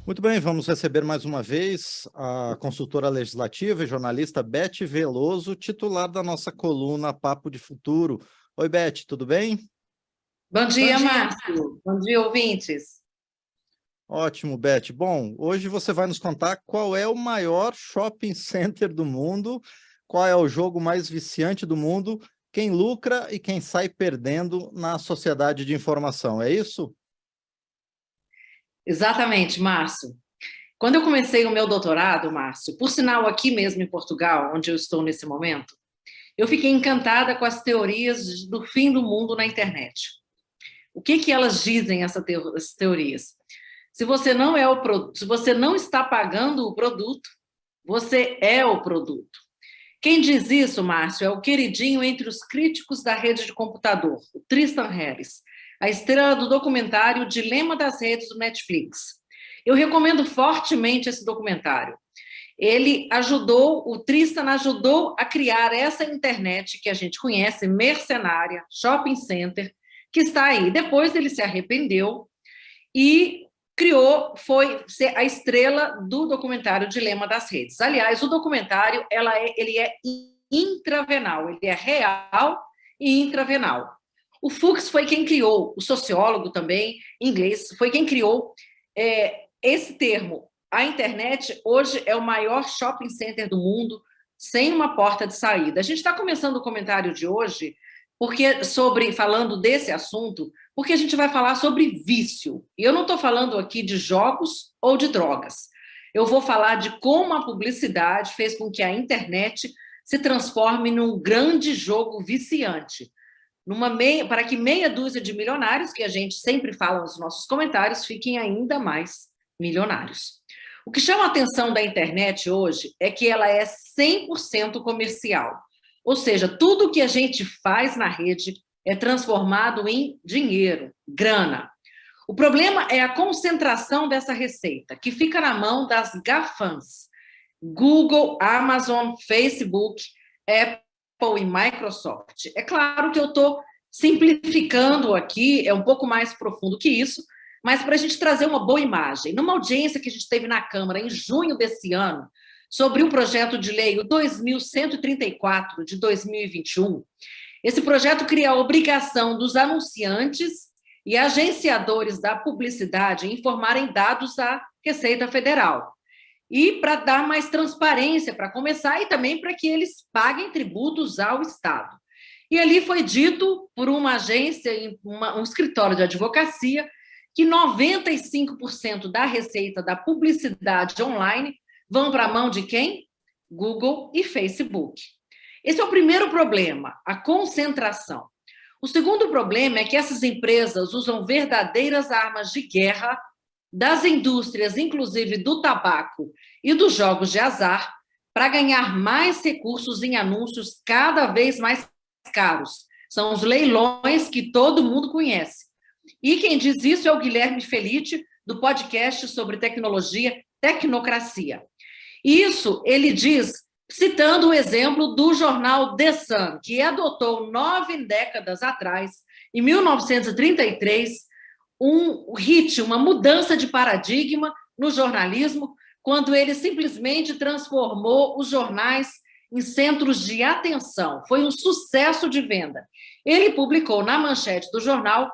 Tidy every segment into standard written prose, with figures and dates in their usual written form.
Muito bem, vamos receber mais uma vez a consultora legislativa e jornalista Beth Veloso, titular da nossa coluna Papo de Futuro. Oi, Beth, tudo bem? Bom dia, Márcio. Bom dia, ouvintes. Ótimo, Beth. Bom, hoje você vai nos contar qual é o maior shopping center do mundo, qual é o jogo mais viciante do mundo, quem lucra e quem sai perdendo na sociedade de informação, é isso? Exatamente, Márcio. Quando eu comecei o meu doutorado, Márcio, por sinal aqui mesmo em Portugal, onde eu estou nesse momento, eu fiquei encantada com as teorias do fim do mundo na internet. O que elas dizem, essas teorias? Se você não é o produto, se você não está pagando o produto, você é o produto. Quem diz isso, Márcio, é o queridinho entre os críticos da rede de computador, o Tristan Harris, a estrela do documentário Dilema das Redes do Netflix. Eu recomendo fortemente esse documentário. O Tristan ajudou a criar essa internet que a gente conhece, mercenária, shopping center, que está aí. Depois ele se arrependeu e foi ser a estrela do documentário Dilema das Redes. Aliás, o documentário ele é intravenal, ele é real e intravenal. O Fuchs foi quem criou, o sociólogo também, inglês, foi quem criou esse termo. A internet hoje é o maior shopping center do mundo, sem uma porta de saída. A gente está começando o comentário de hoje falando desse assunto, porque a gente vai falar sobre vício. E eu não estou falando aqui de jogos ou de drogas. Eu vou falar de como a publicidade fez com que a internet se transforme num grande jogo viciante, para que meia dúzia de milionários, que a gente sempre fala nos nossos comentários, fiquem ainda mais milionários. O que chama a atenção da internet hoje é que ela é 100% comercial. Ou seja, tudo que a gente faz na rede é transformado em dinheiro, grana. O problema é a concentração dessa receita, que fica na mão das GAFAMs, Google, Amazon, Facebook, Apple e Microsoft. É claro que eu estou simplificando aqui, é um pouco mais profundo que isso, mas para a gente trazer uma boa imagem. Numa audiência que a gente teve na Câmara em junho desse ano, sobre o projeto de lei, o 2134 de 2021, esse projeto cria a obrigação dos anunciantes e agenciadores da publicidade informarem dados à Receita Federal. E para dar mais transparência, para começar, e também para que eles paguem tributos ao Estado. E ali foi dito por uma agência, um escritório de advocacia, que 95% da receita da publicidade online vão para a mão de quem? Google e Facebook. Esse é o primeiro problema, a concentração. O segundo problema é que essas empresas usam verdadeiras armas de guerra das indústrias, inclusive do tabaco e dos jogos de azar, para ganhar mais recursos em anúncios cada vez mais caros. São os leilões que todo mundo conhece. E quem diz isso é o Guilherme Felitti, do podcast sobre tecnologia Tecnocracia. Isso ele diz citando o exemplo do jornal The Sun, que adotou 9 décadas atrás, em 1933, uma mudança de paradigma no jornalismo, quando ele simplesmente transformou os jornais em centros de atenção. Foi um sucesso de venda. Ele publicou na manchete do jornal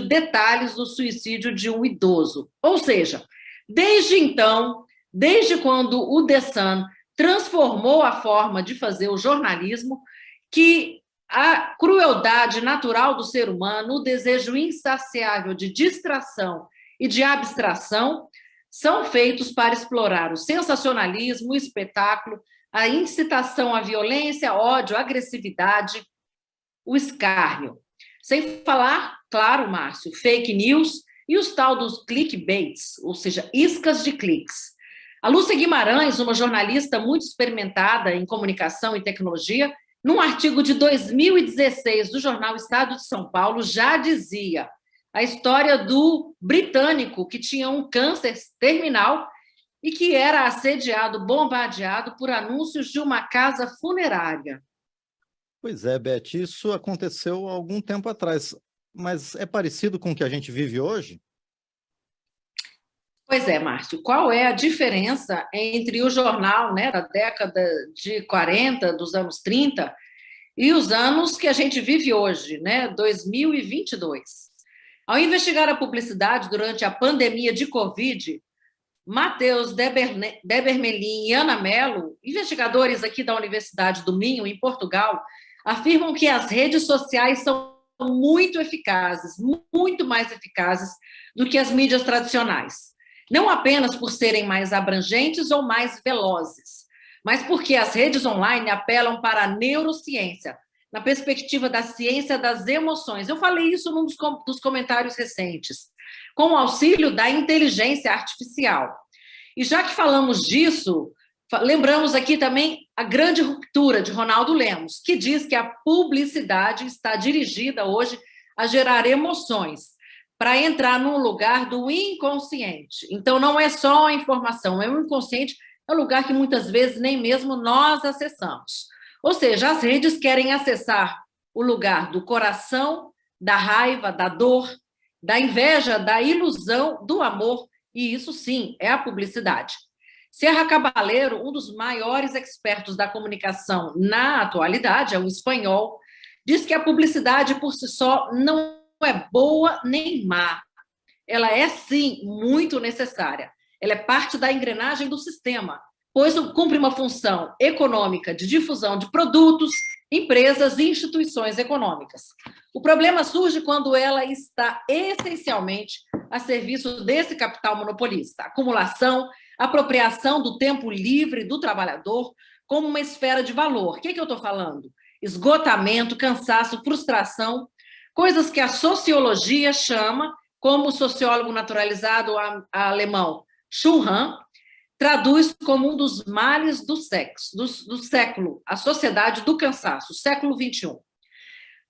detalhes do suicídio de um idoso. Ou seja, desde então, desde quando o The Sun transformou a forma de fazer o jornalismo, que a crueldade natural do ser humano, o desejo insaciável de distração e de abstração, são feitos para explorar o sensacionalismo, o espetáculo, a incitação à violência, ódio, agressividade, o escárnio. Sem falar, claro, Márcio, fake news e os tal dos clickbaits, ou seja, iscas de cliques. A Lúcia Guimarães, uma jornalista muito experimentada em comunicação e tecnologia, num artigo de 2016 do jornal Estado de São Paulo, já dizia a história do britânico que tinha um câncer terminal e que era assediado, bombardeado por anúncios de uma casa funerária. Pois é, Beth, isso aconteceu há algum tempo atrás, mas é parecido com o que a gente vive hoje? Pois é, Márcio, qual é a diferença entre o jornal, né, da década de 40, dos anos 30, e os anos que a gente vive hoje, né, 2022? Ao investigar a publicidade durante a pandemia de Covid, Matheus Debermelin e Ana Mello, investigadores aqui da Universidade do Minho, em Portugal, afirmam que as redes sociais são muito eficazes, muito mais eficazes do que as mídias tradicionais. Não apenas por serem mais abrangentes ou mais velozes, mas porque as redes online apelam para a neurociência, na perspectiva da ciência das emoções. Eu falei isso num dos comentários recentes, com o auxílio da inteligência artificial. E já que falamos disso, lembramos aqui também a grande ruptura de Ronaldo Lemos, que diz que a publicidade está dirigida hoje a gerar emoções, para entrar num lugar do inconsciente. Então, não é só a informação, é o inconsciente, é um lugar que muitas vezes nem mesmo nós acessamos. Ou seja, as redes querem acessar o lugar do coração, da raiva, da dor, da inveja, da ilusão, do amor, e isso sim é a publicidade. Serra Caballero, um dos maiores expertos da comunicação na atualidade, é um espanhol, diz que a publicidade por si só não é boa nem má. Ela é, sim, muito necessária. Ela é parte da engrenagem do sistema, pois cumpre uma função econômica de difusão de produtos, empresas e instituições econômicas. O problema surge quando ela está essencialmente a serviço desse capital monopolista, acumulação, apropriação do tempo livre do trabalhador como uma esfera de valor. O que eu estou falando? Esgotamento, cansaço, frustração, coisas que a sociologia chama, como o sociólogo naturalizado alemão Schumann traduz como um dos males do século, a sociedade do cansaço, século XXI.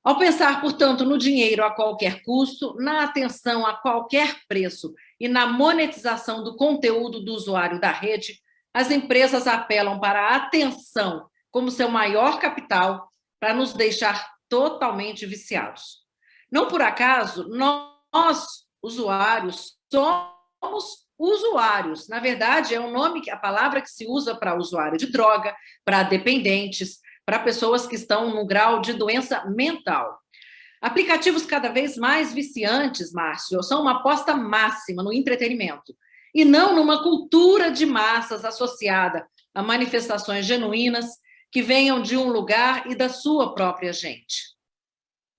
Ao pensar, portanto, no dinheiro a qualquer custo, na atenção a qualquer preço e na monetização do conteúdo do usuário da rede, as empresas apelam para a atenção como seu maior capital para nos deixar totalmente viciados. Não por acaso, nós, usuários, somos usuários. Na verdade, é um nome, a palavra que se usa para usuário de droga, para dependentes, para pessoas que estão num grau de doença mental. Aplicativos cada vez mais viciantes, Márcio, são uma aposta máxima no entretenimento e não numa cultura de massas associada a manifestações genuínas que venham de um lugar e da sua própria gente.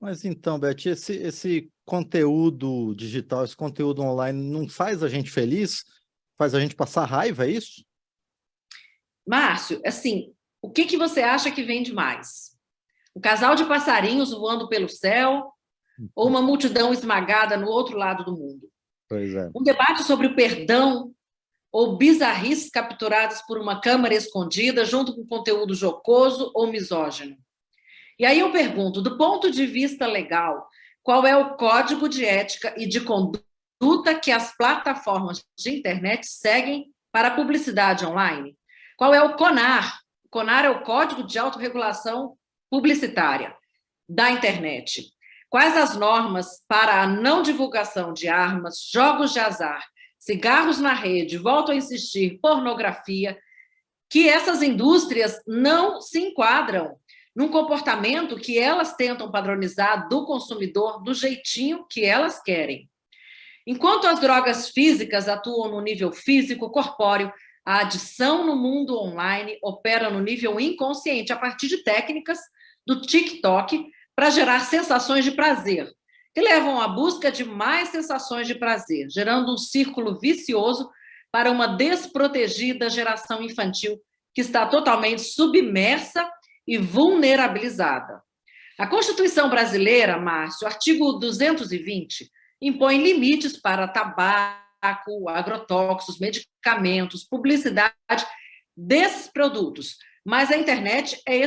Mas então, Beth, esse conteúdo digital, esse conteúdo online não faz a gente feliz? Faz a gente passar raiva, é isso? Márcio, assim, o que você acha que vende mais? Um casal de passarinhos voando pelo céu ou uma multidão esmagada no outro lado do mundo? Pois é. Um debate sobre o perdão ou bizarrices capturadas por uma câmera escondida junto com conteúdo jocoso ou misógino? E aí eu pergunto, do ponto de vista legal, qual é o código de ética e de conduta que as plataformas de internet seguem para a publicidade online? Qual é o CONAR? O CONAR é o Código de Autorregulação Publicitária da internet. Quais as normas para a não divulgação de armas, jogos de azar, cigarros na rede, volto a insistir, pornografia, que essas indústrias não se enquadram num comportamento que elas tentam padronizar do consumidor do jeitinho que elas querem. Enquanto as drogas físicas atuam no nível físico, corpóreo, a adição no mundo online opera no nível inconsciente, a partir de técnicas do TikTok para gerar sensações de prazer, que levam à busca de mais sensações de prazer, gerando um círculo vicioso para uma desprotegida geração infantil que está totalmente submersa e vulnerabilizada. A Constituição brasileira, Márcio, artigo 220, impõe limites para tabaco, agrotóxicos, medicamentos, publicidade desses produtos, mas a internet é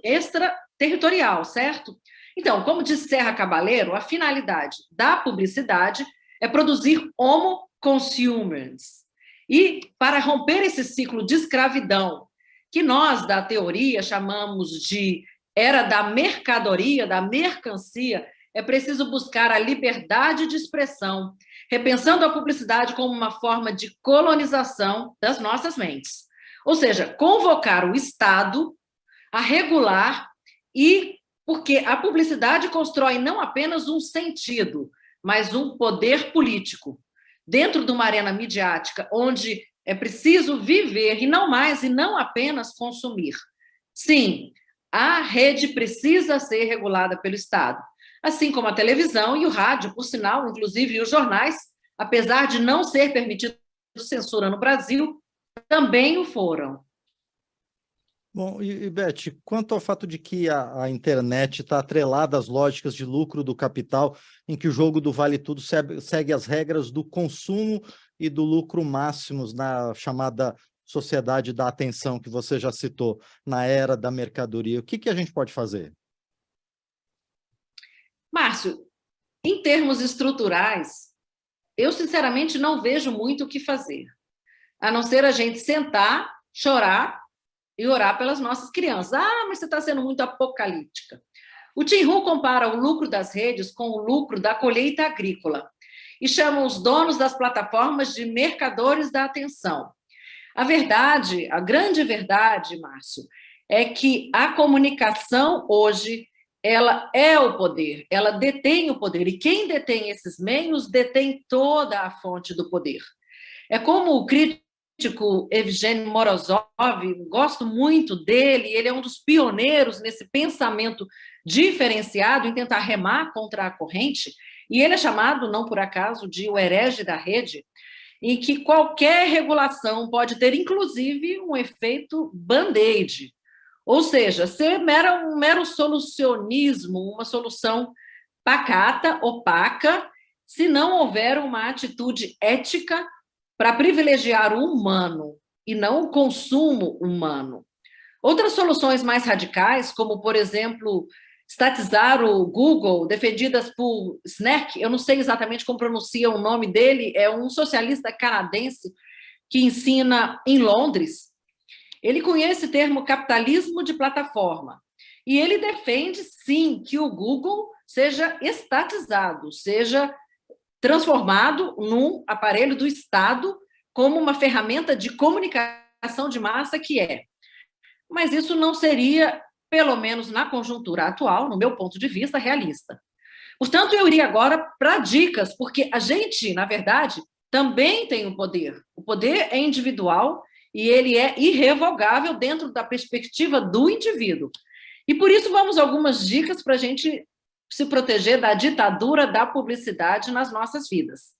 extraterritorial, certo? Então, como diz Serra Caballero, a finalidade da publicidade é produzir homo consumers. E para romper esse ciclo de escravidão, que nós, da teoria, chamamos de era da mercadoria, da mercancia, é preciso buscar a liberdade de expressão, repensando a publicidade como uma forma de colonização das nossas mentes. Ou seja, convocar o Estado a regular porque a publicidade constrói não apenas um sentido, mas um poder político dentro de uma arena midiática onde é preciso viver e não mais e não apenas consumir. Sim, a rede precisa ser regulada pelo Estado, assim como a televisão e o rádio, por sinal, inclusive e os jornais, apesar de não ser permitido censura no Brasil, também o foram. Bom, e Beth, quanto ao fato de que a internet está atrelada às lógicas de lucro do capital, em que o jogo do vale tudo segue as regras do consumo e do lucro máximos na chamada sociedade da atenção que você já citou, na era da mercadoria, o que a gente pode fazer? Márcio, em termos estruturais, eu sinceramente não vejo muito o que fazer, a não ser a gente sentar, chorar e orar pelas nossas crianças. Ah, mas você está sendo muito apocalíptica. O Tim Hu compara o lucro das redes com o lucro da colheita agrícola e chama os donos das plataformas de mercadores da atenção. A verdade, a grande verdade, Márcio, é que a comunicação hoje, ela é o poder, ela detém o poder, e quem detém esses meios detém toda a fonte do poder. É como o crítico Evgeny Morozov, gosto muito dele, ele é um dos pioneiros nesse pensamento diferenciado em tentar remar contra a corrente, e ele é chamado, não por acaso, de o herege da rede, em que qualquer regulação pode ter, inclusive, um efeito band-aid, ou seja, ser um mero solucionismo, uma solução pacata, opaca, se não houver uma atitude ética para privilegiar o humano e não o consumo humano. Outras soluções mais radicais, como, por exemplo, estatizar o Google, defendidas por Snerk, eu não sei exatamente como pronuncia o nome dele, é um socialista canadense que ensina em Londres. Ele conhece o termo capitalismo de plataforma, e ele defende, sim, que o Google seja estatizado, seja transformado num aparelho do Estado como uma ferramenta de comunicação de massa que é. Mas isso não seria, pelo menos na conjuntura atual, no meu ponto de vista, realista. Portanto, eu iria agora para dicas, porque a gente, na verdade, também tem o poder. O poder é individual e ele é irrevogável dentro da perspectiva do indivíduo. E por isso vamos a algumas dicas para a gente se proteger da ditadura da publicidade nas nossas vidas.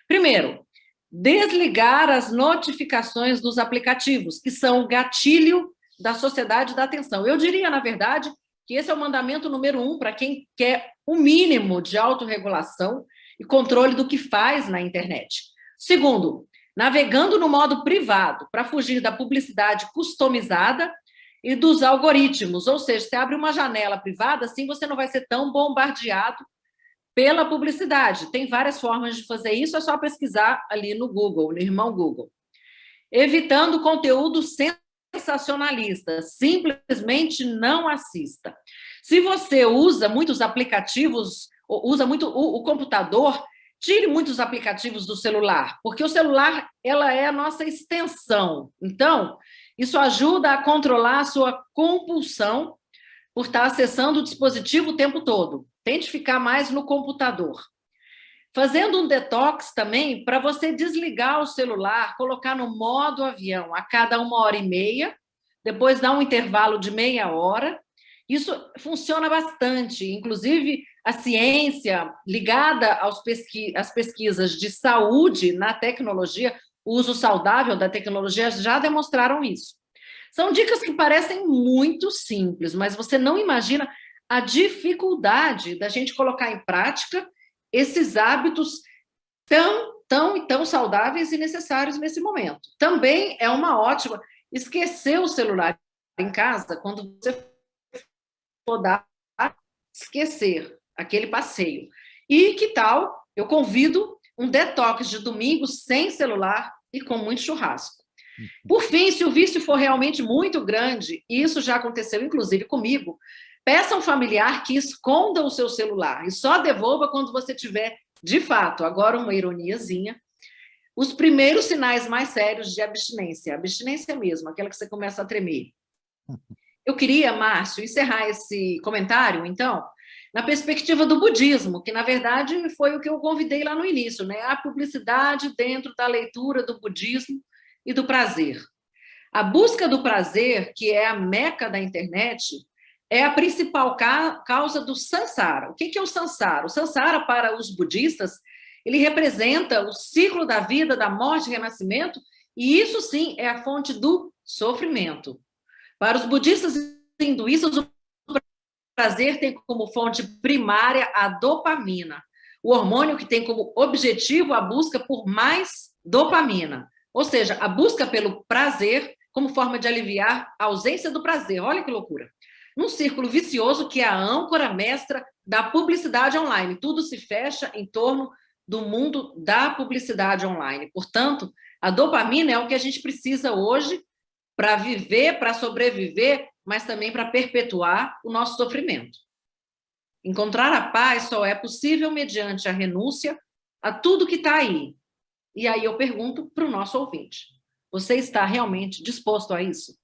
Primeiro, desligar as notificações dos aplicativos, que são o gatilho da sociedade da atenção. Eu diria, na verdade, que esse é o mandamento número 1 para quem quer o mínimo de autorregulação e controle do que faz na internet. Segundo, navegando no modo privado, para fugir da publicidade customizada e dos algoritmos, ou seja, você abre uma janela privada, assim você não vai ser tão bombardeado pela publicidade. Tem várias formas de fazer isso, é só pesquisar ali no Google, no irmão Google. Evitando conteúdo sensacionalista, simplesmente não assista. Se você usa muitos aplicativos, usa muito o computador, tire muitos aplicativos do celular, porque o celular ela é a nossa extensão. Então, isso ajuda a controlar a sua compulsão por estar acessando o dispositivo o tempo todo. Tente ficar mais no computador. Fazendo um detox também, para você desligar o celular, colocar no modo avião a cada 1h30, depois dar um intervalo de meia hora. Isso funciona bastante. Inclusive, a ciência ligada às pesquisas de saúde na tecnologia, o uso saudável da tecnologia, já demonstraram isso. São dicas que parecem muito simples, mas você não imagina a dificuldade da gente colocar em prática esses hábitos tão saudáveis e necessários nesse momento. Também é uma ótima esquecer o celular em casa quando você for dar esquecer aquele passeio. E que tal? Eu convido um detox de domingo sem celular e com muito churrasco. Por fim, se o vício for realmente muito grande, e isso já aconteceu inclusive comigo, Peça a um familiar que esconda o seu celular e só devolva quando você tiver, de fato, agora uma ironiazinha, os primeiros sinais mais sérios de abstinência, abstinência mesmo, aquela que você começa a tremer. Eu queria, Márcio, encerrar esse comentário, então, na perspectiva do budismo, que, na verdade, foi o que eu convidei lá no início, né? A publicidade dentro da leitura do budismo e do prazer. A busca do prazer, que é a meca da internet, é a principal causa do samsara. O que é o samsara? O samsara, para os budistas, ele representa o ciclo da vida, da morte e renascimento, e isso sim é a fonte do sofrimento. Para os budistas e hinduístas, o prazer tem como fonte primária a dopamina, o hormônio que tem como objetivo a busca por mais dopamina, ou seja, a busca pelo prazer como forma de aliviar a ausência do prazer. Olha que loucura. Num círculo vicioso que é a âncora mestra da publicidade online. Tudo se fecha em torno do mundo da publicidade online. Portanto, a dopamina é o que a gente precisa hoje para viver, para sobreviver, mas também para perpetuar o nosso sofrimento. Encontrar a paz só é possível mediante a renúncia a tudo que está aí. E aí eu pergunto para o nosso ouvinte: você está realmente disposto a isso?